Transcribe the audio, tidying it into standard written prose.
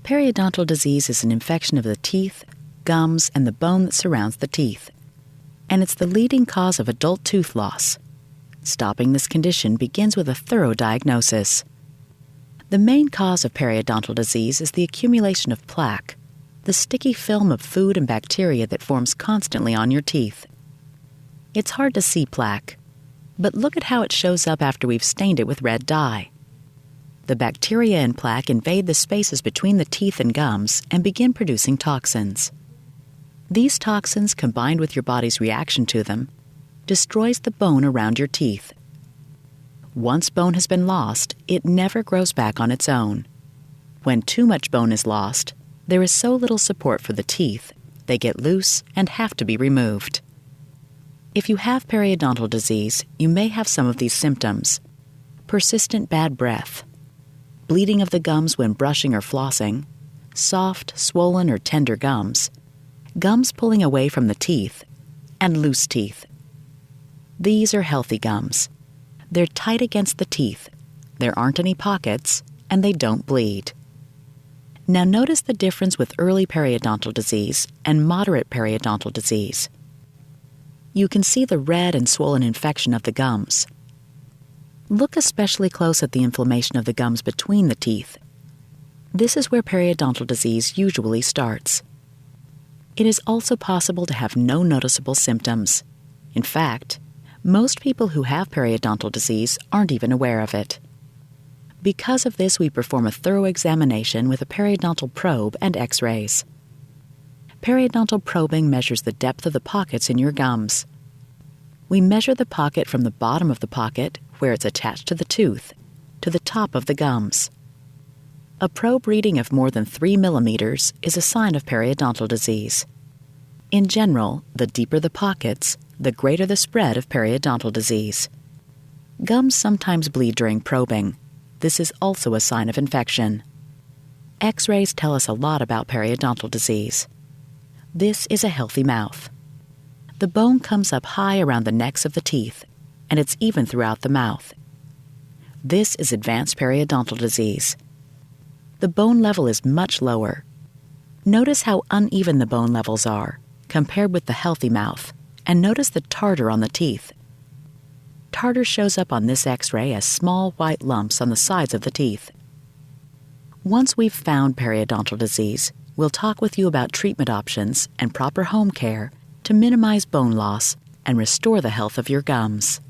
Periodontal disease is an infection of the teeth, gums, and the bone that surrounds the teeth, and it's the leading cause of adult tooth loss. Stopping this condition begins with a thorough diagnosis. The main cause of periodontal disease is the accumulation of plaque, the sticky film of food and bacteria that forms constantly on your teeth. It's hard to see plaque, but look at how it shows up after we've stained it with red dye. The bacteria in plaque invade the spaces between the teeth and gums and begin producing toxins. These toxins, combined with your body's reaction to them, destroys the bone around your teeth. Once bone has been lost, it never grows back on its own. When too much bone is lost, there is so little support for the teeth, they get loose and have to be removed. If you have periodontal disease, you may have some of these symptoms: persistent bad breath, bleeding of the gums when brushing or flossing, soft, swollen, or tender gums, gums pulling away from the teeth, and loose teeth. These are healthy gums. They're tight against the teeth, there aren't any pockets, and they don't bleed. Now notice the difference with early periodontal disease and moderate periodontal disease. You can see the red and swollen infection of the gums. Look especially close at the inflammation of the gums between the teeth. This is where periodontal disease usually starts. It is also possible to have no noticeable symptoms. In fact, most people who have periodontal disease aren't even aware of it. Because of this, we perform a thorough examination with a periodontal probe and X-rays. Periodontal probing measures the depth of the pockets in your gums. We measure the pocket from the bottom of the pocket, where it's attached to the tooth, to the top of the gums. A probe reading of more than 3 millimeters is a sign of periodontal disease. In general, the deeper the pockets, the greater the spread of periodontal disease. Gums sometimes bleed during probing. This is also a sign of infection. X-rays tell us a lot about periodontal disease. This is a healthy mouth. The bone comes up high around the necks of the teeth, and it's even throughout the mouth. This is advanced periodontal disease. The bone level is much lower. Notice how uneven the bone levels are, compared with the healthy mouth, and notice the tartar on the teeth. Tartar shows up on this X-ray as small white lumps on the sides of the teeth. Once we've found periodontal disease, we'll talk with you about treatment options and proper home care to minimize bone loss and restore the health of your gums.